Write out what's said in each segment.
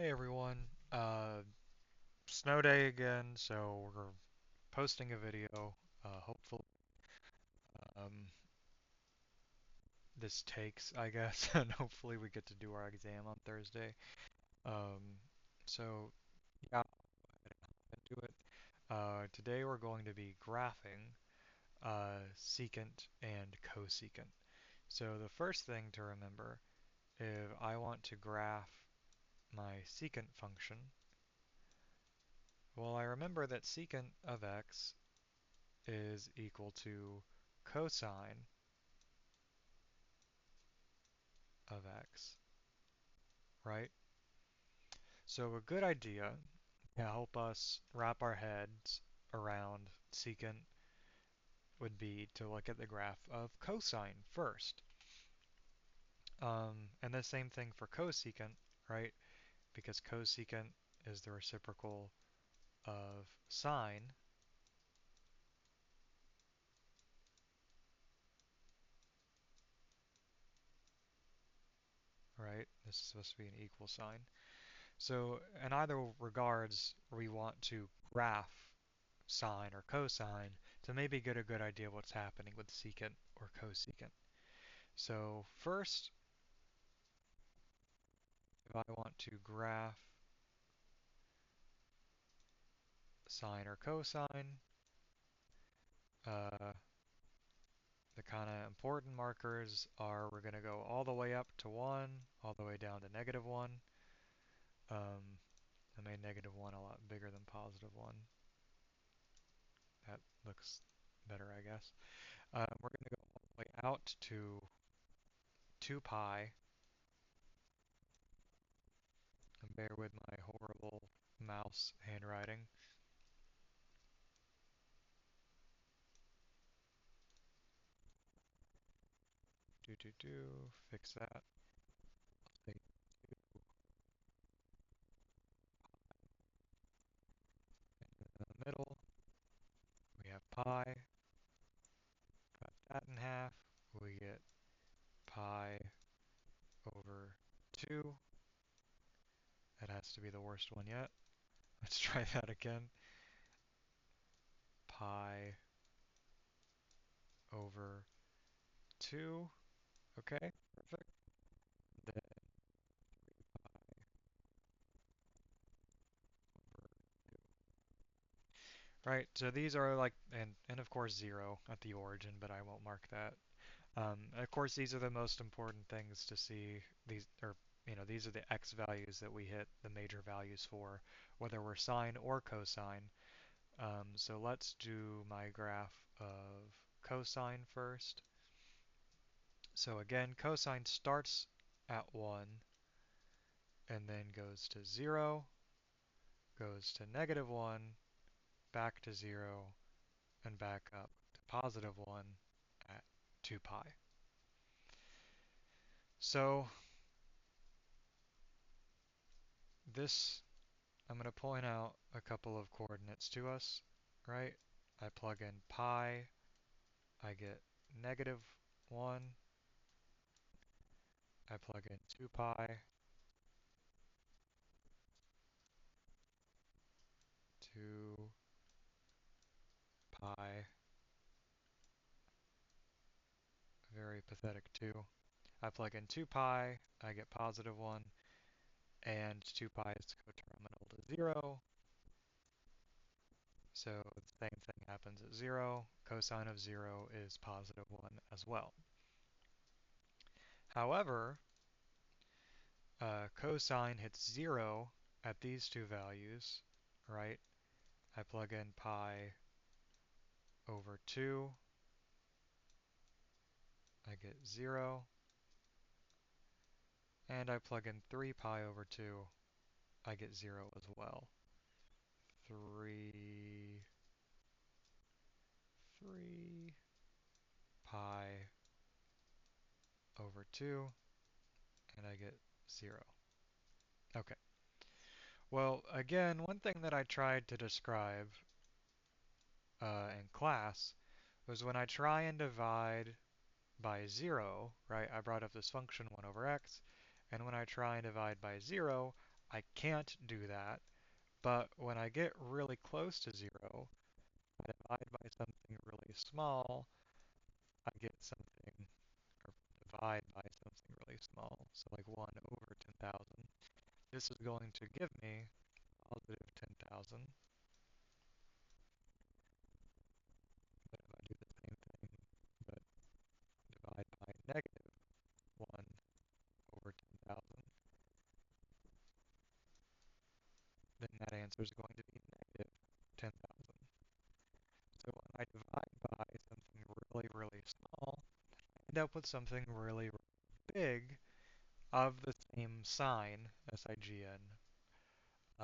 Hey everyone, snow day again, so we're posting a video. Hopefully, um, this takes, I guess, and hopefully we get to do our exam on Thursday. Um, so yeah, I'll do it. Today we're going to be graphing secant and cosecant. So the first thing to remember, if I want to graph my secant function, well, I remember that secant of x is equal to cosine of x, right? So a good idea to help us wrap our heads around secant would be to look at the graph of cosine first. And the same thing for cosecant, right? Because cosecant is the reciprocal of sine, right? This is supposed to be an equal sign. So in either regards, we want to graph sine or cosine to maybe get a good idea of what's happening with secant or cosecant. So first, if I want to graph sine or cosine, uh, the kind of important markers are we're going to go all the way up to 1, all the way down to negative 1. I made negative 1 a lot bigger than positive 1. That looks better, I guess. We're going to go all the way out to 2 pi. And bear with my horrible mouse handwriting. Fix that. Say in the middle, we have pi. Cut that in half. We get pi over 2. That has to be the worst one yet. Let's try that again. Pi over 2. Okay, perfect. Then right, so these are like, and of course 0 at the origin, but I won't mark that. Of course, these are the most important things to see. These are, these are the x values that we hit the major values for, whether we're sine or cosine. So let's do my graph of cosine first. So again, cosine starts at 1 and then goes to 0, goes to negative 1, back to 0, and back up to positive 1 at 2 pi. So this, I'm going to point out a couple of coordinates to us, right? I plug in pi, I get negative 1. I plug in 2 pi, 2 pi, very pathetic 2. I plug in 2 pi, I get positive 1, and 2 pi is coterminal to 0, so the same thing happens at 0. Cosine of 0 is positive 1 as well. However, cosine hits 0 at these two values, right? I plug in pi over 2, I get 0, and I plug in 3 pi over 2, I get 0 as well. 3, 3 pi over 2, and I get 0. Okay. Well, again, one thing that I tried to describe in class was when I try and divide by 0, right? I brought up this function 1 over x, and when I try and divide by 0, I can't do that, but when I get really close to 0, I divide by something really small, I get something, or divide by something really small, so like 1 over 10,000. This is going to give me positive 10,000, but if I do the same thing, but divide by negative 1 over 10,000, then that answer is going to be negative 10,000. So when I divide by something really, really small, I end up with something really, really big of the same sign, SIGN,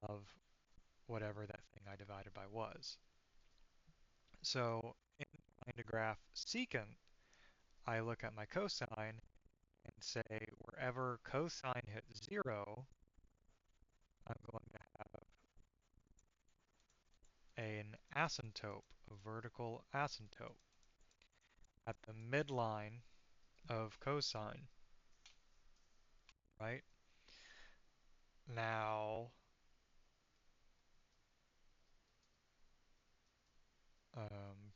of whatever that thing I divided by was. So in trying to graph secant, I look at my cosine and say wherever cosine hits 0, I'm going to have an asymptote, a vertical asymptote at the midline of cosine, right? Now, um,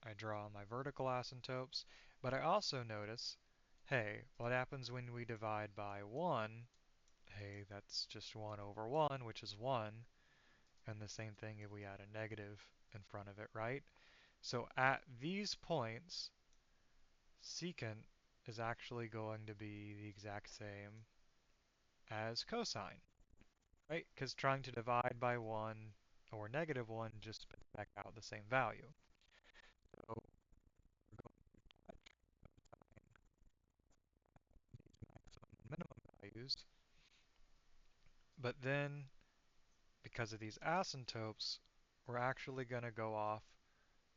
I draw my vertical asymptotes, but I also notice, hey, what happens when we divide by 1? Hey, that's just 1 over 1, which is 1, and the same thing if we add a negative in front of it, right? So at these points, secant is actually going to be the exact same as cosine, right? Because trying to divide by 1 or negative 1 just spits back out the same value. So we're going to touch these maximum and minimum values, but then because of these asymptotes, we're actually going to go off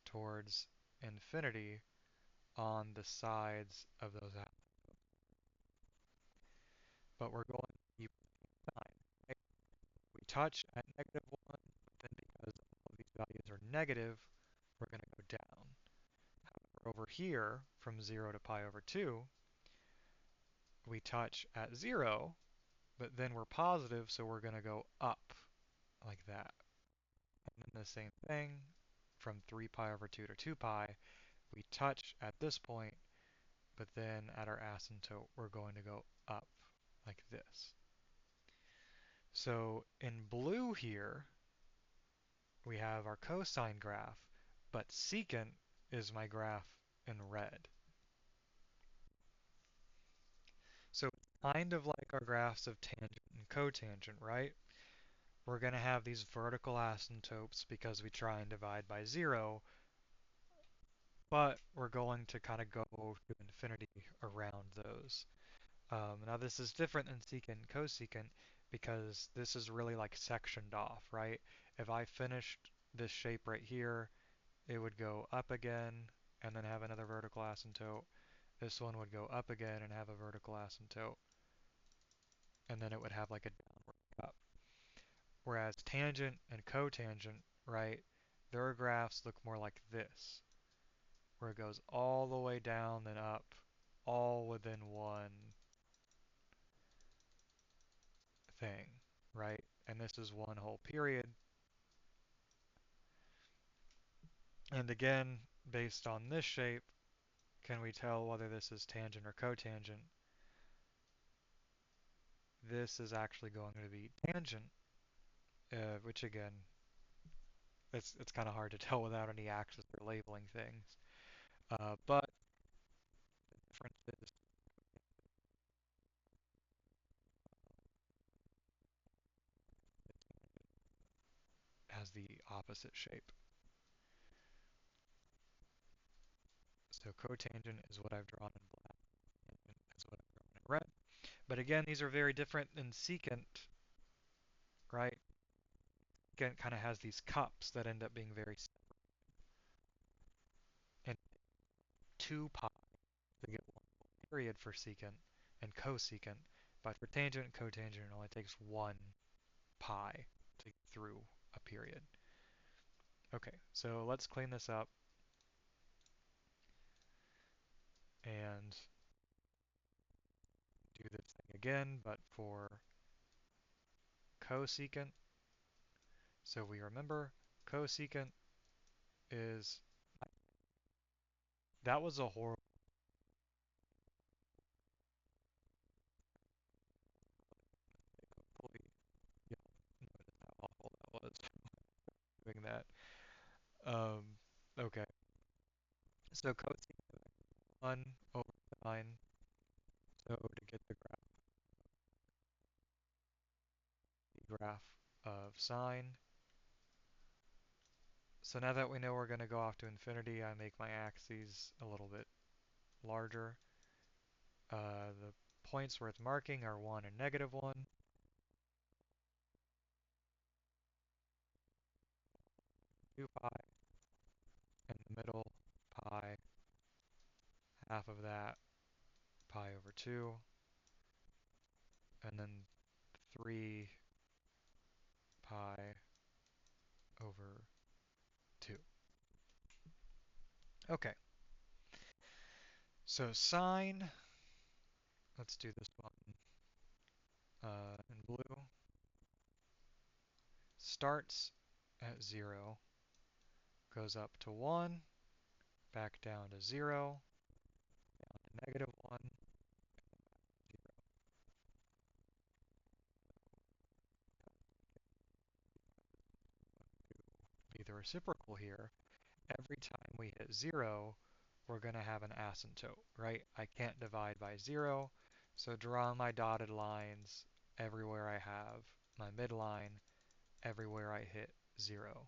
towards infinity on the sides of those asymptotes. But we're going to keep the sign, right? We touch at negative 1, but then because all of these values are negative, we're going to go down. However, over here, from 0 to pi over 2, we touch at 0, but then we're positive, so we're going to go up like that. And then the same thing from 3 pi over 2 to 2 pi, we touch at this point, but then at our asymptote, we're going to go up like this. So in blue here, we have our cosine graph, but secant is my graph in red. So it's kind of like our graphs of tangent and cotangent, right? We're going to have these vertical asymptotes because we try and divide by 0, but we're going to kind of go to infinity around those. Now this is different than secant and cosecant because this is really like sectioned off, right? If I finished this shape right here, it would go up again and then have another vertical asymptote. This one would go up again and have a vertical asymptote, and then it would have like a downward cut. Whereas tangent and cotangent, right, their graphs look more like this, where it goes all the way down then up, all within one thing, right? And this is one whole period. And again, based on this shape, can we tell whether this is tangent or cotangent? This is actually going to be tangent, which again, it's kind of hard to tell without any axis or labeling things. But the difference is it has the opposite shape. So cotangent is what I've drawn in black, tangent is what I've drawn in red. But again, these are very different than secant, right? Secant kind of has these cups that end up being very separate. And 2 pi to get one period for secant and cosecant. But for tangent and cotangent, it only takes 1 pi to get through a period. Okay, so let's clean this up and do this again, but for cosecant. So we remember cosecant is, that was a horrible, yeah, notice how awful that was doing that. Um, okay, so cosecant 1 over 9. So to get the graph of sine. So now that we know we're going to go off to infinity, I make my axes a little bit larger. The points worth marking are 1 and -1. 2 pi in the middle, pi, half of that, pi over 2, and then 3 pi over 2. Okay, so sine, let's do this one in blue, starts at 0, goes up to 1, back down to 0, -1, be the reciprocal here. Every time we hit 0, we're going to have an asymptote, right? I can't divide by 0, so draw my dotted lines everywhere I have my midline, everywhere I hit 0.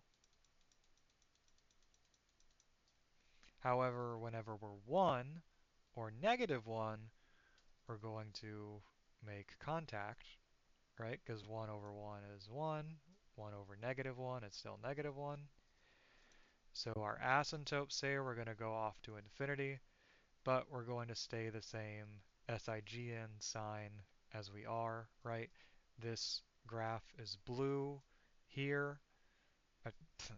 However, whenever we're 1 or -1, we're going to make contact, right? Because 1 over 1 is 1, 1 over -1 is still -1. So our asymptotes say we're going to go off to infinity, but we're going to stay the same SIGN sign as we are, right? This graph is blue here. Uh,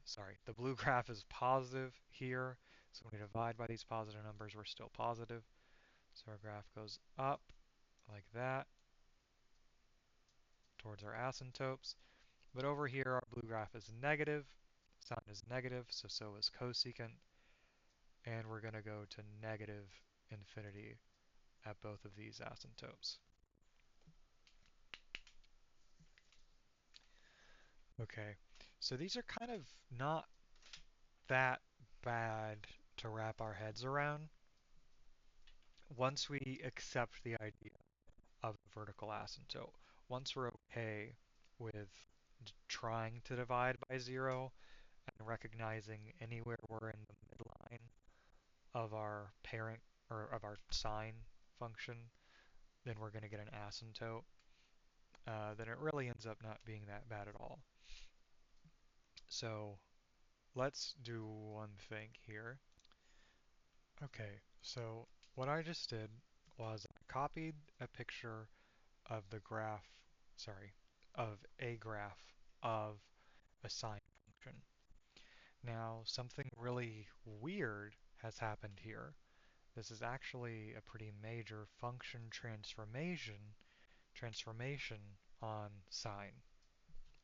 sorry, the blue graph is positive here. So when we divide by these positive numbers, we're still positive. So our graph goes up like that towards our asymptotes. But over here, our blue graph is negative. Sine is negative, so is cosecant. And we're going to go to negative infinity at both of these asymptotes. Okay, so these are kind of not that bad to wrap our heads around once we accept the idea of the vertical asymptote. Once we're okay with trying to divide by 0 and recognizing anywhere we're in the midline of our parent or of our sine function, then we're going to get an asymptote. Then it really ends up not being that bad at all. So let's do one thing here. Okay, so what I just did was I copied a picture of the graph, sorry, of a graph of a sine function. Now, something really weird has happened here. This is actually a pretty major function transformation on sine,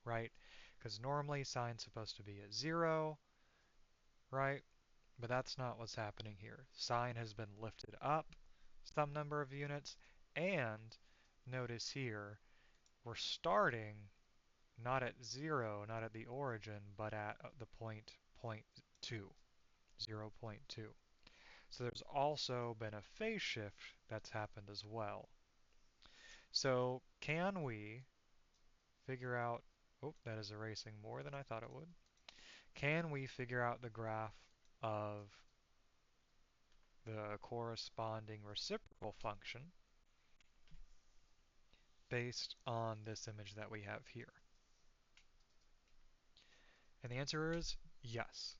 right? Because normally sine's supposed to be at 0, right? But that's not what's happening here. Sine has been lifted up some number of units, and notice here, we're starting not at 0, not at the origin, but at the point 2, 0.2. So there's also been a phase shift that's happened as well. So can we figure out, oh, that is erasing more than I thought it would. Can we figure out the graph of the corresponding reciprocal function based on this image that we have here? And the answer is yes.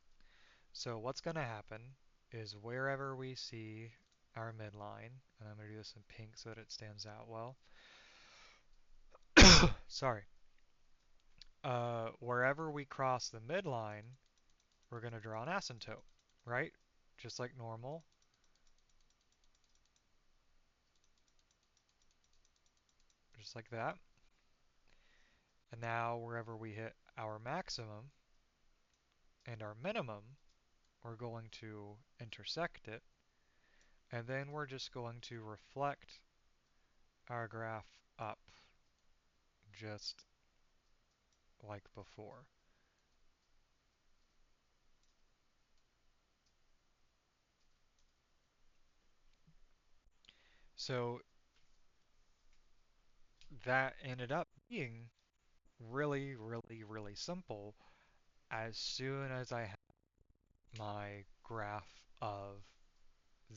So what's going to happen is wherever we see our midline, and I'm going to do this in pink so that it stands out well. Sorry. Wherever we cross the midline, we're going to draw an asymptote, right? Just like normal. just like that. And now wherever we hit our maximum and our minimum, we're going to intersect it, and then we're just going to reflect our graph up just like before. So that ended up being really, really, really simple as soon as I had my graph of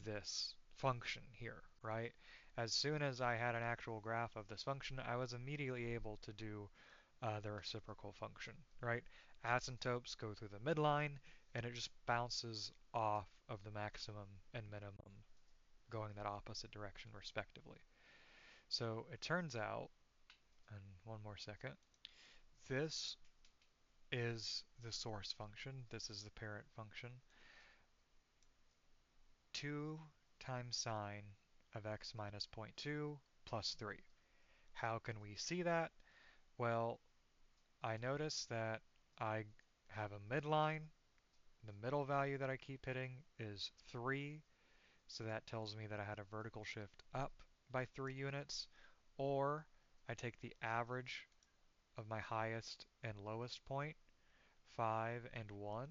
this function here, right? As soon as I had an actual graph of this function, I was immediately able to do the reciprocal function, right? Asymptotes go through the midline, and it just bounces off of the maximum and minimum going that opposite direction respectively. So it turns out, and one more second, this is the source function, this is the parent function, 2 times sine of x minus zero point 0.2 plus 3. How can we see that? Well, I notice that I have a midline. The middle value that I keep hitting is 3, so that tells me that I had a vertical shift up by 3 units, or I take the average of my highest and lowest point, 5 and 1,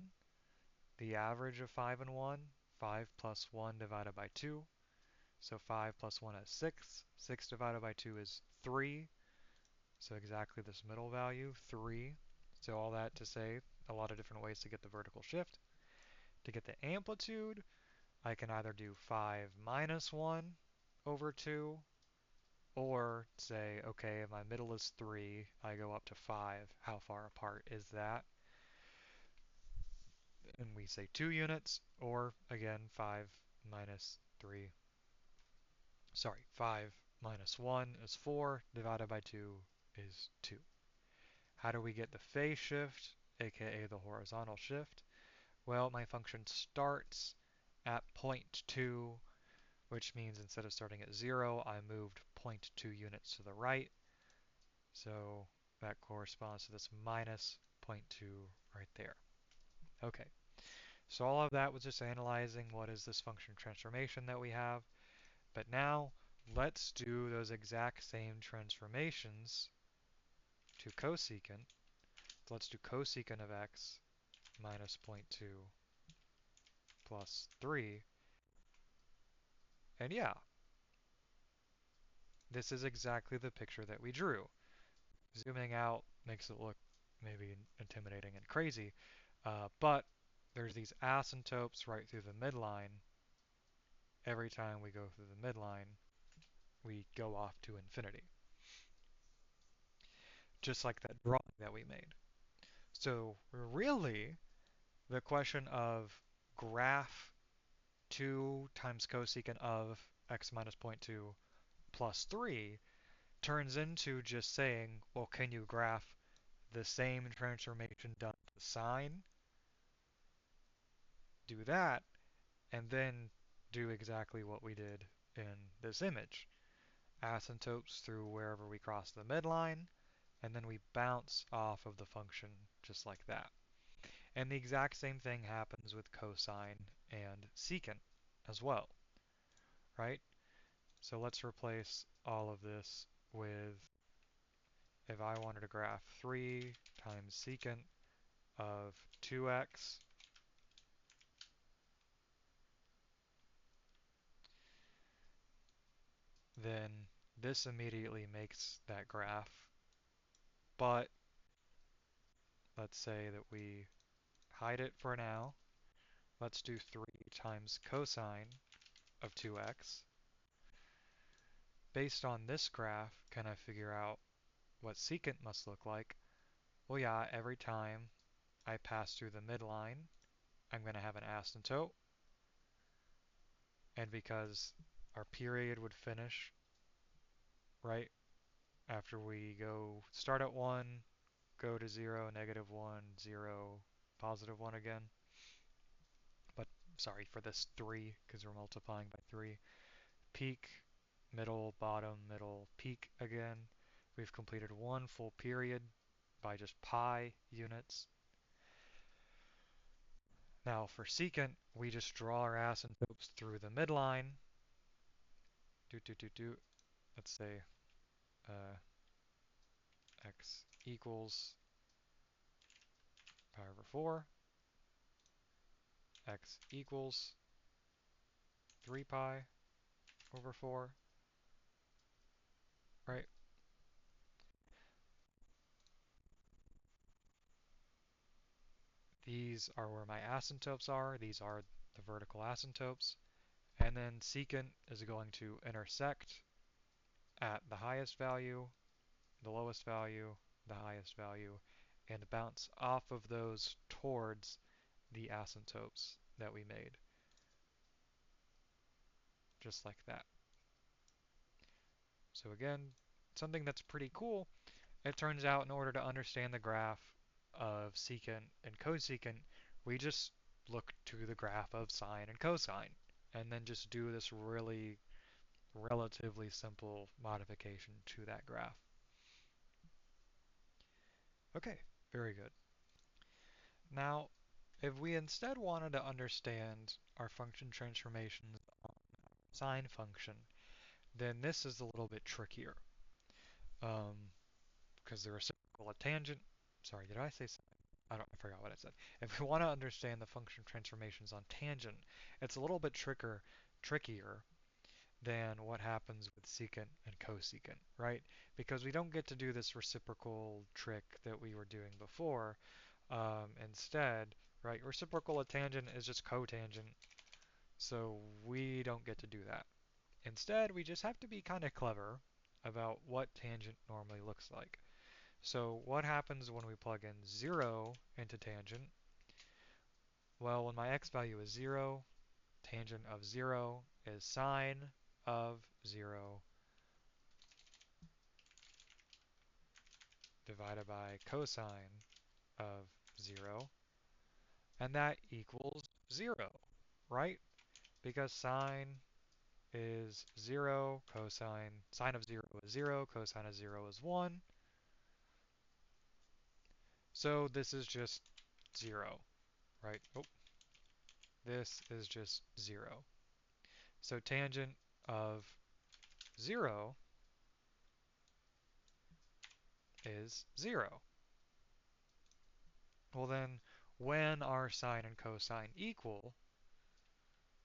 the average of 5 and 1, 5 plus 1 divided by 2, so 5 plus 1 is 6, 6 divided by 2 is 3, so exactly this middle value, 3. So all that to say, a lot of different ways to get the vertical shift. To get the amplitude, I can either do 5 minus 1 over 2, or say, okay, if my middle is 3, I go up to 5. How far apart is that? And we say 2 units, or again, 5 minus 3. Sorry, 5 minus 1 is 4, divided by 2 is 2. How do we get the phase shift, aka the horizontal shift? Well, my function starts at point 2, which means instead of starting at 0, I moved 0.2 units to the right. So that corresponds to this minus zero point 0.2 right there. Okay, so all of that was just analyzing what is this function transformation that we have. But now let's do those exact same transformations to cosecant. So let's do cosecant of x minus zero point 0.2 plus 3. And yeah, this is exactly the picture that we drew. Zooming out makes it look maybe intimidating and crazy, but there's these asymptotes right through the midline. Every time we go through the midline, we go off to infinity, just like that drawing that we made. So really, the question of graph 2 times cosecant of x minus zero point 0.2 plus 3 turns into just saying, well, can you graph the same transformation done to sine? Do that, and then do exactly what we did in this image. Asymptotes through wherever we cross the midline, and then we bounce off of the function just like that. And the exact same thing happens with cosine and secant as well, right? So let's replace all of this with, if I wanted to graph 3 times secant of 2x, then this immediately makes that graph. But let's say that we hide it for now. Let's do 3 times cosine of 2x. Based on this graph, can I figure out what secant must look like? Well, yeah, every time I pass through the midline, I'm going to have an asymptote. And because our period would finish right after we go start at 1, go to 0, -1, 0, +1 again. But sorry for this 3 because we're multiplying by 3. Peak, middle, bottom, middle, peak again. We've completed one full period by just pi units. Now for secant, we just draw our asymptotes through the midline. Let's say uh, x equals pi over 4, x equals 3 pi over 4, right? These are where my asymptotes are. These are the vertical asymptotes. And then secant is going to intersect at the highest value, the lowest value, the highest value, and bounce off of those towards the asymptotes that we made, just like that. So again, something that's pretty cool. It turns out in order to understand the graph of secant and cosecant, we just look to the graph of sine and cosine, and then just do this really relatively simple modification to that graph. Okay, very good. Now, if we instead wanted to understand our function transformations on a sine function, then this is a little bit trickier. Because the reciprocal of tangent, sorry, did I say sine? I forgot what I said. If we want to understand the function transformations on tangent, it's a little bit trickier than what happens with secant and cosecant, right? Because we don't get to do this reciprocal trick that we were doing before. Instead, right, reciprocal of tangent is just cotangent, so we don't get to do that. Instead, we just have to be kind of clever about what tangent normally looks like. So what happens when we plug in 0 into tangent? Well, when my x value is 0, tangent of 0 is sine of 0 divided by cosine of 0, and that equals 0, right? Because sine is 0, sine of 0 is 0, cosine of 0 is 1. So this is just 0, right? Oh, this is just 0. So tangent of 0 is 0. Well then, when are sine and cosine equal?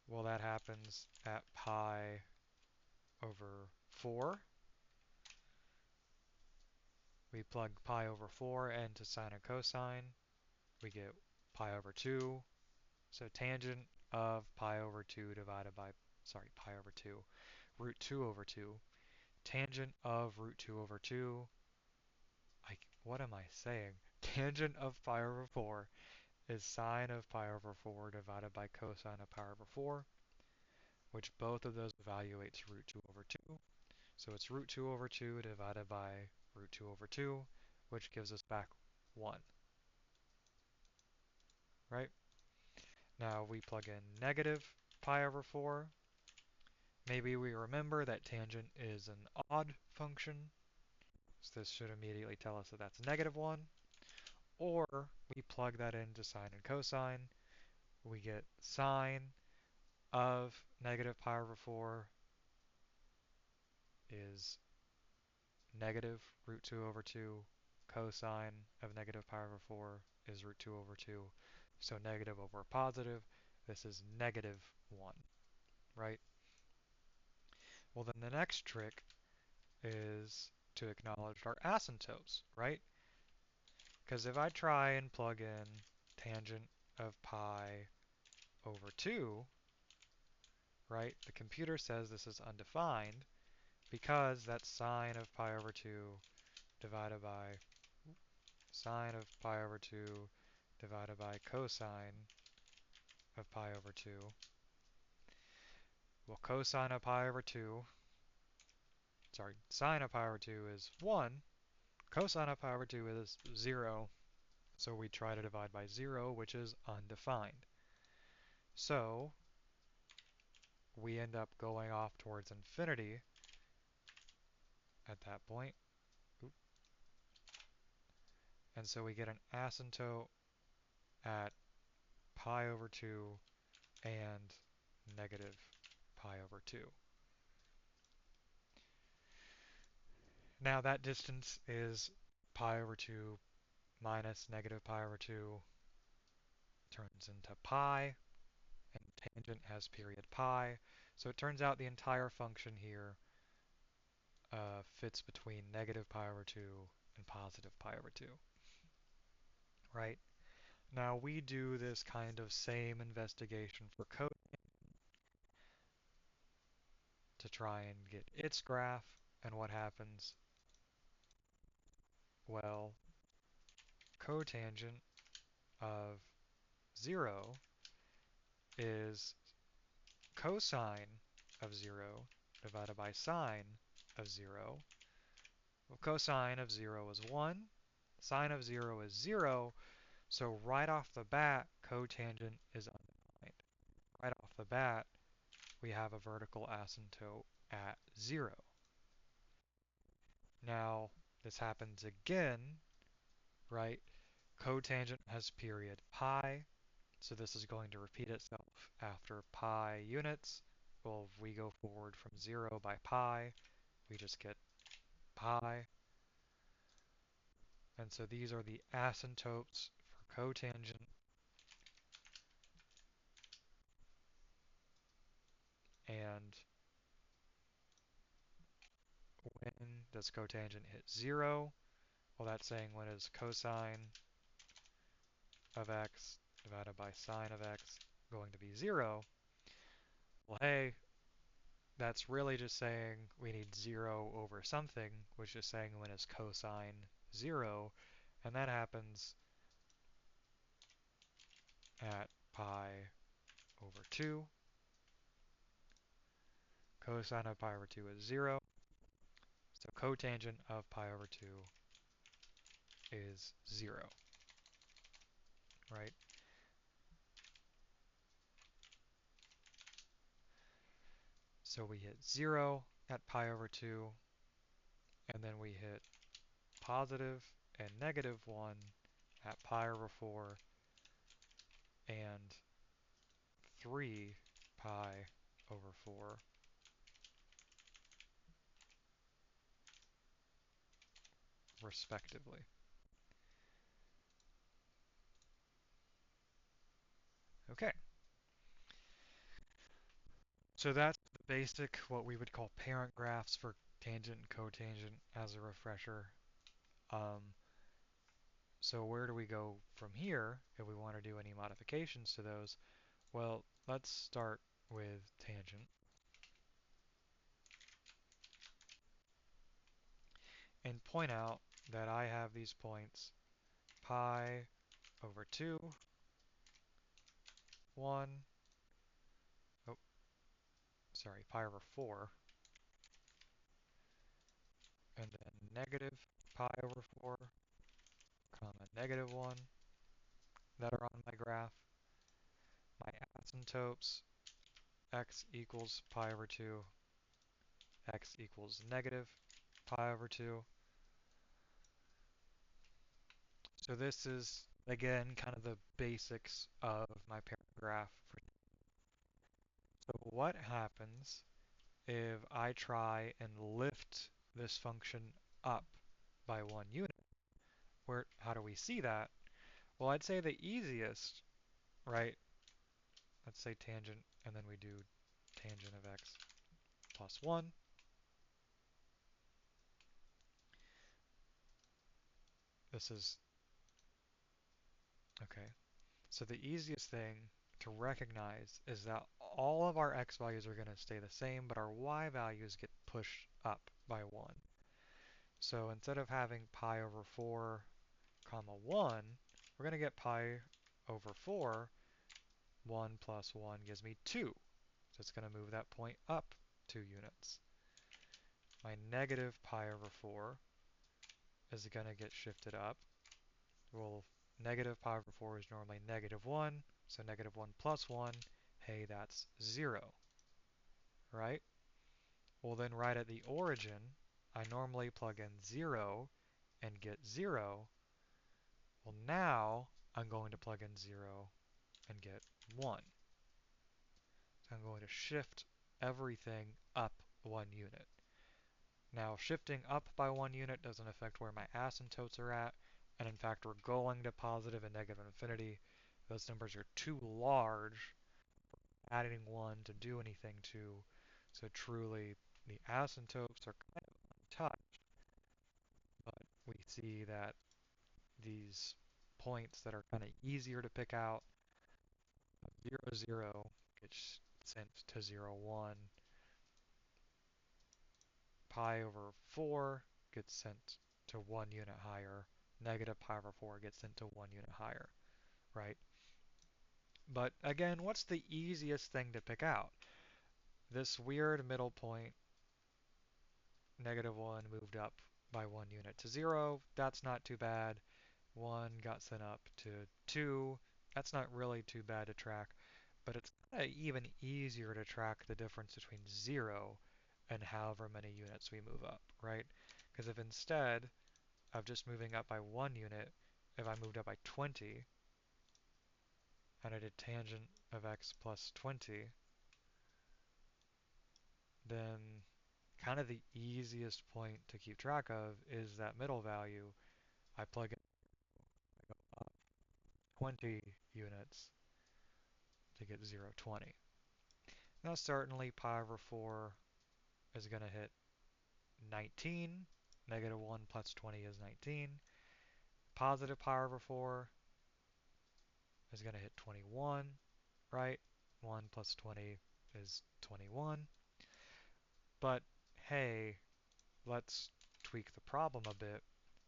Well, that happens at pi over 4. We plug pi over 4 into sine and cosine. We get pi over 2. So tangent of pi over 2 divided by, sorry, pi over 2, root 2 over 2. Tangent of root 2 over 2, what am I saying? Tangent of pi over 4 is sine of pi over 4 divided by cosine of pi over 4, which both of those evaluate to root 2 over 2. So it's root 2 over 2 divided by root 2 over 2, which gives us back 1, right? Now we plug in negative pi over 4. Maybe we remember that tangent is an odd function, so this should immediately tell us that that's negative 1. Or we plug that into sine and cosine. We get sine of negative pi over 4 is negative root 2 over 2. Cosine of negative pi over 4 is root 2 over 2. So negative over positive, this is negative 1, right? Well, then the next trick is to acknowledge our asymptotes, right? Because if I try and plug in tangent of pi over 2, right, the computer says this is undefined because that's sine of pi over 2 divided by sine of pi over 2 divided by cosine of pi over 2. Well, cosine of pi over 2, sorry, sine of pi over 2 is 1, cosine of pi over 2 is 0, so we try to divide by 0, which is undefined. So we end up going off towards infinity at that point. And so we get an asymptote at pi over 2 and negative pi over 2. Now that distance is pi over 2 minus negative pi over 2 turns into pi, and tangent has period pi. So it turns out the entire function here fits between negative pi over 2 and positive pi over 2, right? Now we do this kind of same investigation for cotangent to try and get its graph, and what happens? Well, cotangent of 0 is cosine of 0 divided by sine of 0. Well, cosine of 0 is 1, sine of 0 is 0, so right off the bat, cotangent is undefined. Right off the bat, we have a vertical asymptote at 0. Now, this happens again, right? Cotangent has period pi, so this is going to repeat itself after pi units. Well, if we go forward from 0 by pi, we just get pi. And so these are the asymptotes for cotangent. And when does cotangent hit 0? Well, that's saying when is cosine of x divided by sine of x going to be 0? Well, hey, that's really just saying we need 0 over something, which is saying when is cosine 0, and that happens at pi over 2. Cosine of pi over 2 is 0, so cotangent of pi over 2 is 0, right? So we hit 0 at pi over 2, and then we hit positive and negative 1 at pi over 4 and 3 pi over 4 respectively. Okay, so that's the basic, what we would call parent graphs for tangent and cotangent as a refresher. Um, so where do we go from here if we want to do any modifications to those? Well, let's start with tangent and point out that I have these points pi over 2, 1, oh, sorry, pi over 4, and then negative pi over 4, comma, negative 1 that are on my graph. My asymptotes, x equals pi over 2, x equals negative pi over 2. So this is, again, kind of the basics of my parent graph. So what happens if I try and lift this function up by 1 unit? How do we see that? Well, I'd say the easiest, right? Let's say tangent, and then we do tangent of x plus 1. This is, okay. So the easiest thing to recognize is that all of our x values are going to stay the same, but our y values get pushed up by 1. So instead of having pi over 4, comma 1, we're going to get pi over 4. 1 plus 1 gives me 2. So it's going to move that point up 2 units. My negative pi over 4 is going to get shifted up. Well, negative pi over 4 is normally negative 1, so negative 1 plus 1, hey, that's 0, right? Well, then right at the origin, I normally plug in 0 and get 0, Well, now I'm going to plug in 0 and get 1. So I'm going to shift everything up 1 unit. Now, shifting up by 1 unit doesn't affect where my asymptotes are at, and in fact, we're going to positive and negative infinity. Those numbers are too large, adding 1 to do anything to, so truly the asymptotes are kind of untouched, but we see that these points that are kind of easier to pick out, 0, 0 gets sent to 0, 1, pi over 4 gets sent to 1 unit higher, negative pi over 4 gets sent to 1 unit higher, right? But again, what's the easiest thing to pick out? This weird middle point, negative 1 moved up by 1 unit to 0, that's not too bad. 1 got sent up to 2, that's not really too bad to track, but it's even easier to track the difference between 0 and however many units we move up, right? Because if instead of just moving up by 1 unit, if I moved up by 20 and I did tangent of x plus 20, then kind of the easiest point to keep track of is that middle value. I plug in 20 units to get 0, 20. Now certainly pi over 4 is going to hit 19. Negative 1 plus 20 is 19. Positive pi over 4 is going to hit 21, right? 1 plus 20 is 21. But hey, let's tweak the problem a bit.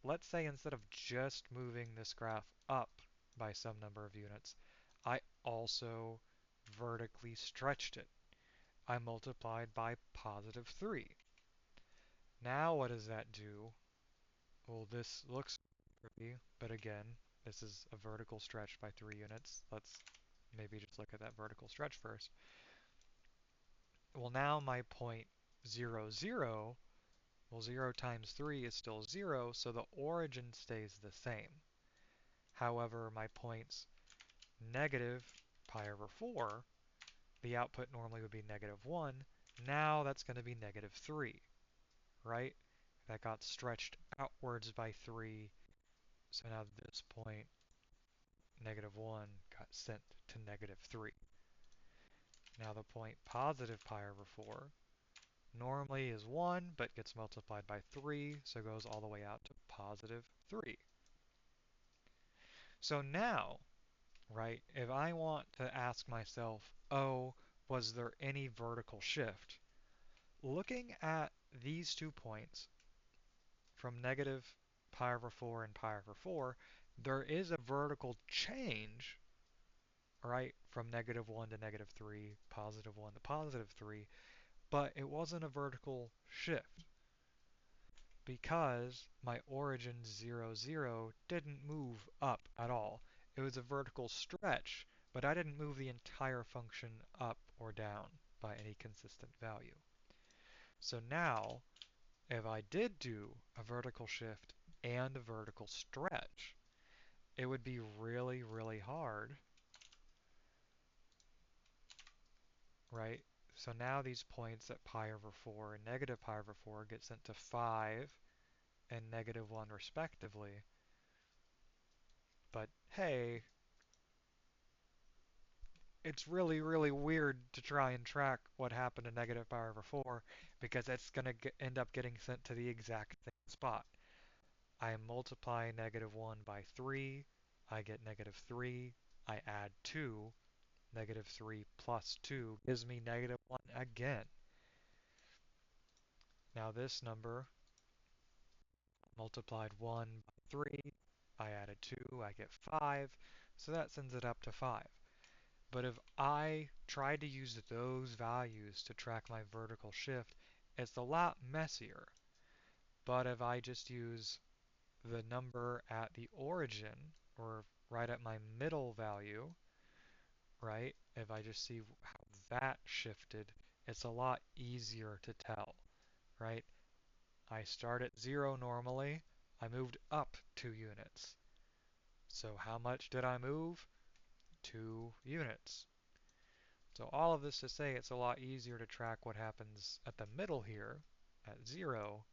Let's say instead of just moving this graph up by some number of units, I also vertically stretched it. I multiplied by positive 3. Now what does that do? Well, this looks pretty, but again, this is a vertical stretch by 3 units. Let's maybe just look at that vertical stretch first. Well, now my point 0, 0, well, 0 times 3 is still 0, so the origin stays the same. However, my points negative pi over 4, the output normally would be negative 1. Now that's going to be negative 3, right? That got stretched outwards by 3, so now this point, negative 1, got sent to negative 3. Now the point positive pi over 4 normally is 1, but gets multiplied by 3, so it goes all the way out to positive 3. So now, right, if I want to ask myself, oh, was there any vertical shift? Looking at these 2 points from negative pi over 4 and pi over 4, there is a vertical change, right, from negative 1 to negative 3, positive 1 to positive 3, but it wasn't a vertical shift because my origin 0, 0 didn't move up at all. It was a vertical stretch, but I didn't move the entire function up or down by any consistent value. So now, if I did do a vertical shift and a vertical stretch, it would be really, really hard, right? So now these points at pi over 4 and negative pi over 4 get sent to 5 and negative 1 respectively. But hey, it's really, really weird to try and track what happened to negative pi over 4 because it's going to end up getting sent to the exact same spot. I multiply negative 1 by 3, I get negative 3, I add 2, negative 3 plus 2 gives me negative 1 again. Now this number multiplied 1 by 3, I added 2, I get 5, so that sends it up to 5. But if I tried to use those values to track my vertical shift, it's a lot messier. But if I just use the number at the origin, or right at my middle value, right, if I just see how that shifted, it's a lot easier to tell, right? I start at 0 normally, I moved up 2 units. So how much did I move? 2 units. So all of this to say it's a lot easier to track what happens at the middle here, at 0,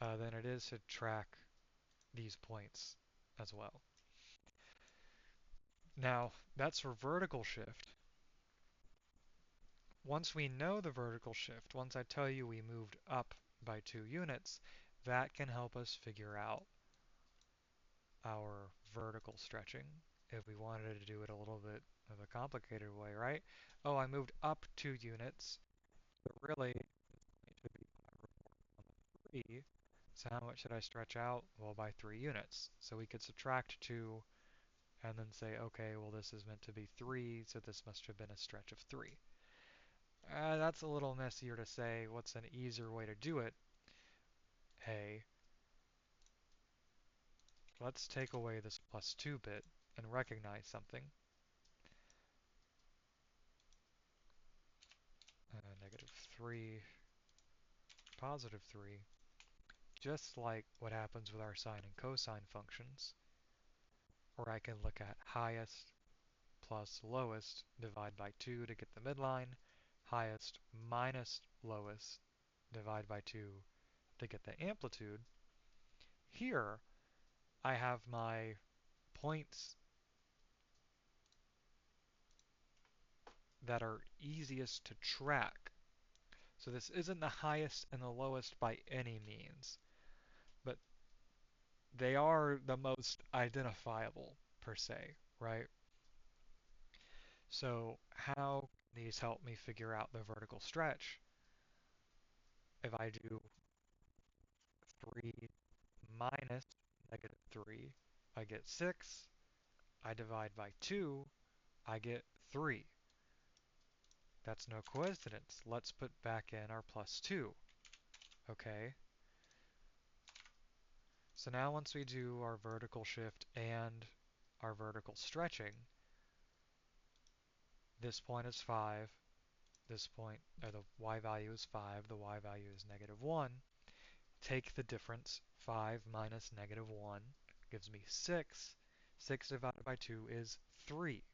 than it is to track these points as well. Now, that's for vertical shift. Once we know the vertical shift, once I tell you we moved up by 2 units, that can help us figure out our vertical stretching if we wanted to do it a little bit of a complicated way, right? Oh, I moved up 2 units, but really it should be 3. So how much should I stretch out? Well, by 3 units. So we could subtract 2 and then say, okay, well this is meant to be 3, so this must have been a stretch of 3. That's a little messier to say. What's an easier way to do it? Hey, let's take away this plus 2 bit and recognize something. -3, +3. Just like what happens with our sine and cosine functions, where I can look at highest plus lowest, divide by 2 to get the midline, highest minus lowest, divide by 2 to get the amplitude. Here, I have my points that are easiest to track. So this isn't the highest and the lowest by any means, but they are the most identifiable per se, right? So how can these help me figure out the vertical stretch? If I do 3 minus -3, I get 6. I divide by 2, I get 3. That's no coincidence. Let's put back in our plus 2. Okay, so now once we do our vertical shift and our vertical stretching, this point is 5, this point, or the y value is 5, the y value is -1. Take the difference, 5 minus -1 gives me 6. 6 divided by 2 is 3.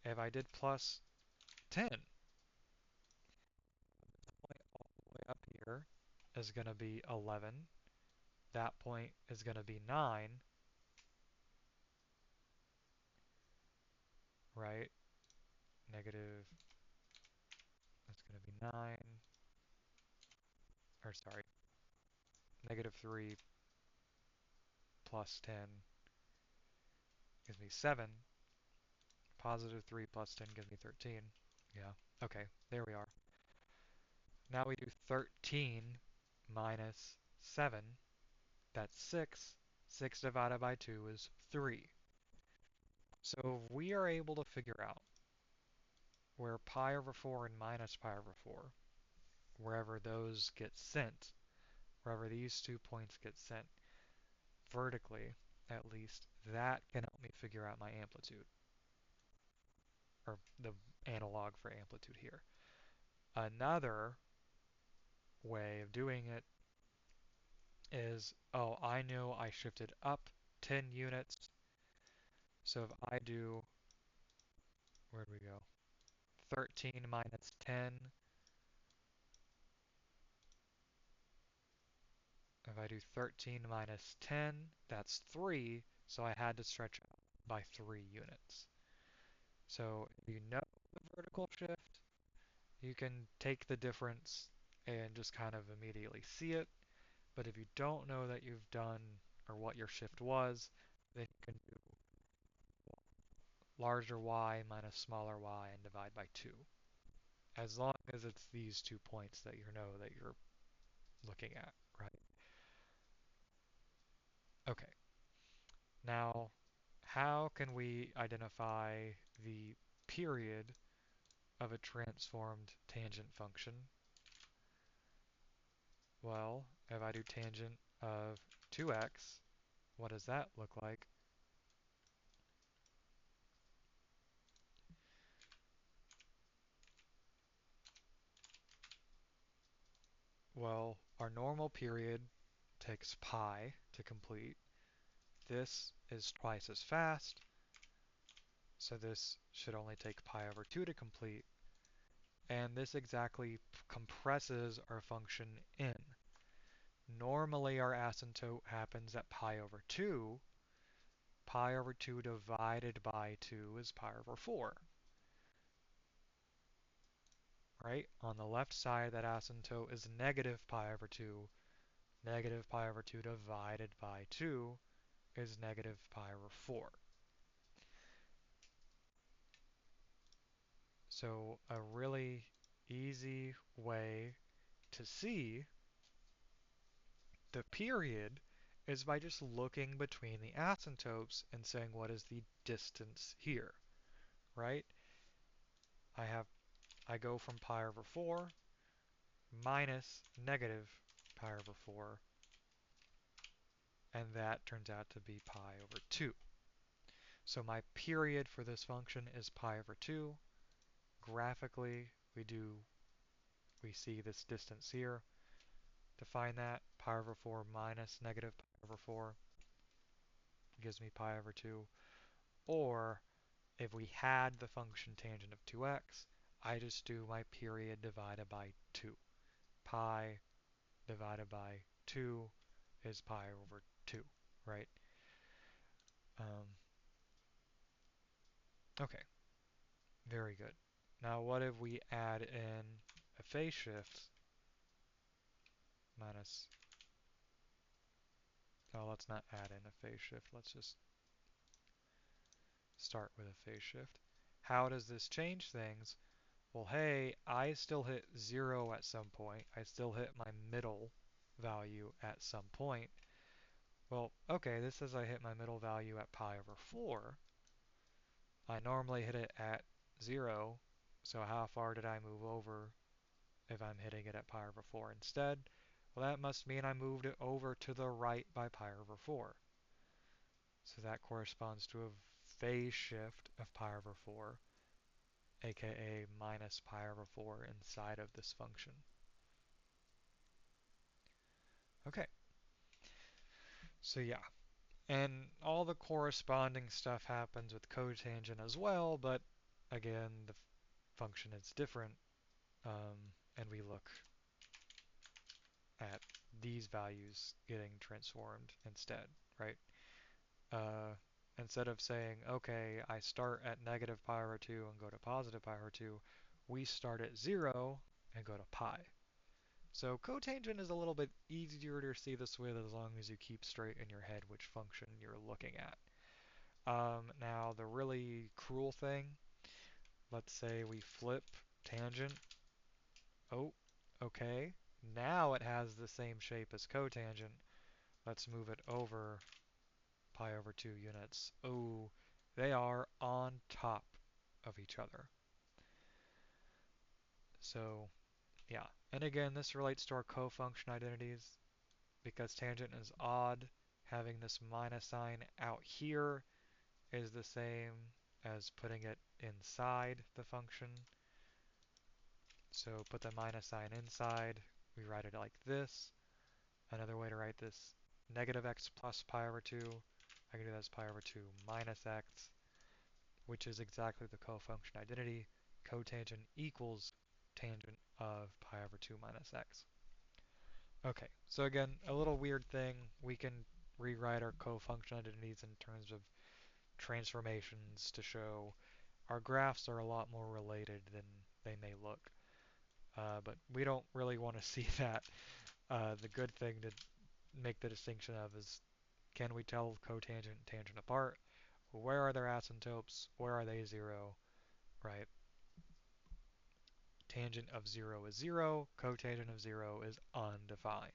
If I did plus 10, point all the way up here is going to be 11. That point is going to be 9, right? Negative, that's going to be 9, or sorry, -3 plus 10 gives me 7. +3 plus 10 gives me 13. Yeah, okay, there we are. Now we do 13 minus 7. That's 6. 6 divided by 2 is 3. So we are able to figure out where pi over 4 and minus pi over 4, wherever those get sent, wherever these 2 points get sent, vertically at least, that can help me figure out my amplitude, or the analog for amplitude here. Another way of doing it is, oh, I know I shifted up 10 units, so if I do, where'd we go? 13 minus 10. If I do 13 minus 10, that's 3, so I had to stretch out by 3 units. So if you know the vertical shift, you can take the difference and just kind of immediately see it. But if you don't know that you've done or what your shift was, then you can do larger y minus smaller y and divide by 2. As long as it's these 2 points that you know that you're looking at, right? Okay. Now, how can we identify the period of a transformed tangent function? Well, if I do tangent of 2x, what does that look like? Well, our normal period takes pi to complete, this is twice as fast, so this should only take pi over 2 to complete, and this exactly compresses our function in. Normally our asymptote happens at pi over 2. Pi over 2 divided by 2 is pi over 4, right? On the left side, that asymptote is negative pi over 2. Negative pi over 2 divided by 2 is negative pi over 4. So a really easy way to see the period is by just looking between the asymptotes and saying what is the distance here, right? I have I go from pi over 4 minus negative pi over 4, and that turns out to be pi over 2. So my period for this function is pi over 2. Graphically, we see this distance here. To find that, pi over 4 minus negative pi over 4 gives me pi over 2. Or if we had the function tangent of 2x, I just do my period divided by 2. Pi divided by 2 is pi over 2, right? Um, okay, very good. Now what if we add in a phase shift minus, oh, let's not add in a phase shift, let's just start with a phase shift. How does this change things? Well, hey, I still hit 0 at some point. I still hit my middle value at some point. Well, okay, this says I hit my middle value at pi over 4. I normally hit it at 0, so how far did I move over if I'm hitting it at pi over 4 instead? Well, that must mean I moved it over to the right by pi over 4. So that corresponds to a phase shift of pi over 4, aka minus pi over 4 inside of this function. Okay, so yeah, and all the corresponding stuff happens with cotangent as well, but again, the function is different, and we look at these values getting transformed instead, right? Uh, Instead of saying, okay, I start at negative pi over 2 and go to positive pi over 2, we start at 0 and go to pi. So cotangent is a little bit easier to see this with as long as you keep straight in your head which function you're looking at. Now the really cruel thing, let's say we flip tangent. Oh, okay. Now it has the same shape as cotangent. Let's move it over pi over 2 units. Oh, they are on top of each other. So, yeah. And again, this relates to our cofunction identities because tangent is odd. Having this minus sign out here is the same as putting it inside the function. So put the minus sign inside. We write it like this. Another way to write this, negative x plus pi over 2. I can do that as pi over 2 minus x, which is exactly the cofunction identity. Cotangent equals tangent of pi over 2 minus x. Okay, so again, a little weird thing. We can rewrite our cofunction identities in terms of transformations to show our graphs are a lot more related than they may look. But we don't really want to see that. The good thing to make the distinction of is, can we tell cotangent and tangent apart? Where are their asymptotes? Where are they 0? Right? Tangent of 0 is 0. Cotangent of 0 is undefined.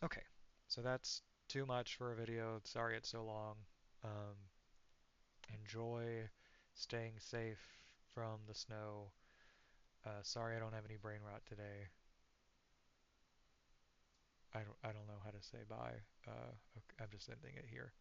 Okay, so that's too much for a video. Sorry it's so long. Um, Enjoy staying safe from the snow. Sorry I don't have any brain rot today. I don't know how to say bye. Okay, I'm just ending it here.